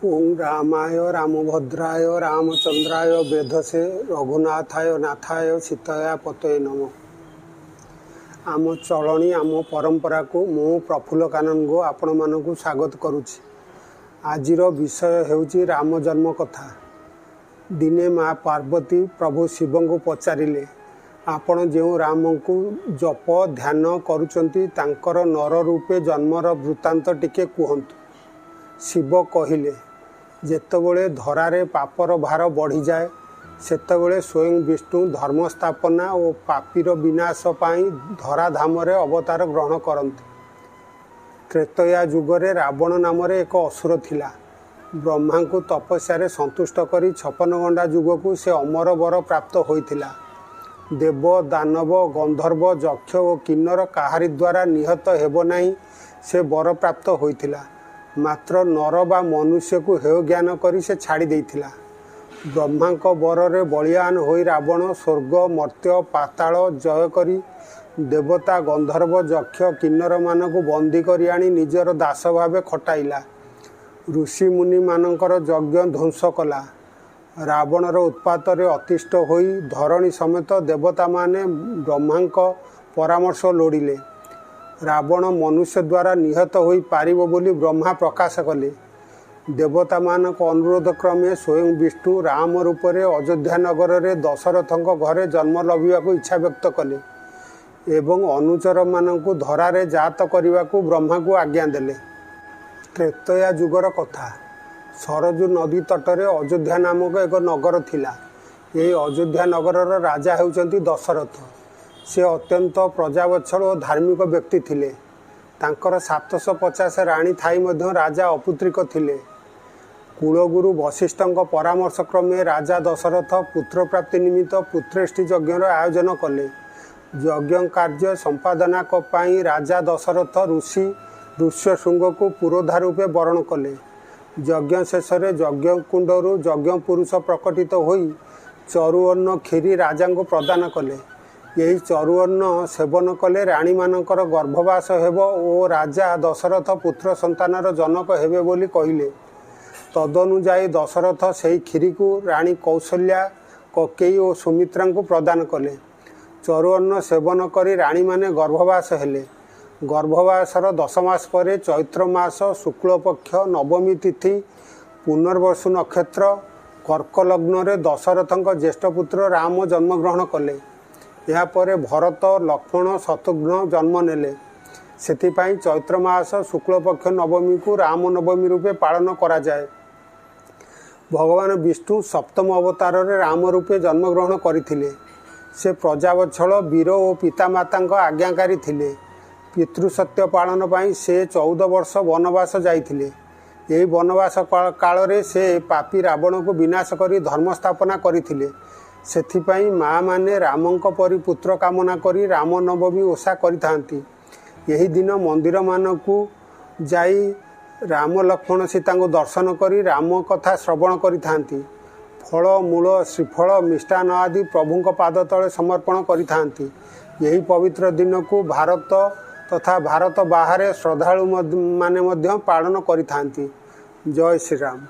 ओं रामाय रामभद्राय रामचंद्राय वेधसे रघुनाथाय नाथाय सीताया पतये नम। आम चलणी आम परंपरा को मु प्रफुल्ल कानन आपण मानकु स्वागत करुछि। आजिर विषय हेउछि राम जन्म कथा। दिने माँ पार्वती प्रभु शिव को पचारिले, आपण जो राम को जप ध्यान करुचंती तांकर नर रूपे जन्मर वृत्तांत टिके कहतु। शिव कहिले, जेतबेले धरारे पापर भार बढ़ी जाए सेतबेले स्वयं विष्णु धर्म स्थापना और पापीर विनाश पाई धराधामरे अवतार ग्रहण करते। त्रेतया जुगरे रावण नामरे एक असुर थिला। ब्रह्मा को तपस्या संतुष्ट करी 56 गंडा जुग को से अमर वर प्राप्त होइथिला। देव दानव गंधर्व यक्ष और किन्नर काहारी द्वारा निहत हेब नहीं से वर प्राप्त होइथिला। मात्र नर बा मनुष्य को हेय ज्ञान करी से छाड़ी देइथिला। ब्रह्मा को बରରେ बलियान होई रावण स्वर्ग मर्त्य पाताल जय करी देवता गंधर्व यक्ष किन्नर मान को बंदी करी आनी निजर दास भावे खटाइला। ऋषि मुनि मानकर यज्ञ ध्वंस कला। रावणर उत्पात अतिष्ट होई धरणी समेत देवता माने ब्रह्मा परामर्श लोड़िले। रावण मनुष्य द्वारा निहत होई पारिबो बोली ब्रह्मा प्रकाश कले। देवता मानक अनुरोध क्रमे स्वयं विष्णु राम रूप में अयोध्या नगर में दशरथ घरे जन्म लभिबा को इच्छा व्यक्त कले एवं अनुचर मानकु धरारे जात करने को ब्रह्मा को आज्ञा देले। त्रेतया जुगर कथा। सरजू नदी तटरे अयोध्या नामक एक नगर थिला। यही अयोध्या नगर राजा हेउचंती दशरथ। से अत्यंत प्रजावत्सल और धार्मिक व्यक्ति थिले। तांकर 750 राणी थाई मध्य राजा अपुत्रिक थिले। कुलगुरु वशिष्ठ परामर्श क्रमे राजा दशरथ पुत्र प्राप्ति निमित्त पुत्रेष्टि यज्ञर आयोजन कले। यज्ञ कार्य संपादना पाई राजा दशरथ ऋषि ऋष्यशृंग को पुरोधा रूपे वरण कले। यज्ञ शेष यज्ञ कुंडरू यज्ञ पुरुष प्रकटित होई चरुअन्न खीरी राजा को प्रदान कले। यही चरुअन्न सेवन कले राणी मानकर गर्भवास हेब और राजा दशरथ पुत्र संतानर जनक हेबे बोली कहिले। तदनुजाई दशरथ से खीरी को राणी कौशल्या ककेई और सुमित्रा को प्रदान कले। चरुअन्न सेवन करी राणी माने गर्भवास हेले। गर्भवासर 10 मास पर चैत्र मास शुक्ल पक्ष नवमी तिथि पुनर्वसु नक्षत्र कर्क लग्न दशरथ ज्येष्ठ पुत्र राम जन्मग्रहण कले। यापर भरत लक्ष्मण शत्रुघ्न जन्म नेले। सेथिपाई चैत्र मास शुक्ल पक्ष नवमी को राम नवमी रूपे पालन करा जाए। भगवान विष्णु सप्तम अवतार राम रूपे जन्मग्रहण करथिले। से प्रजावत्सल वीर और पितामाता आज्ञाकारी थिले। पितृसत्य पालन पाई से 14 वर्ष वनवास जाइथिले। यही वनवास काल से पापी रावण को विनाश करी धर्म स्थापना करथिले। सेथिपाई माँ माने रामंक परि पुत्र कामना करी राम नवमी ओषा करिथांती। यही दिन मंदिर मानकु जाई राम लक्ष्मण सीता को दर्शन करी राम कथा श्रवण करिथांती। फल मूल श्रीफल मिष्टान आदि प्रभुंक पाद तले समर्पण करिथांती। यही पवित्र दिन को भारत तथा भारत बाहर श्रद्धालु माने मध्य पालन करिथांती। जय श्री राम।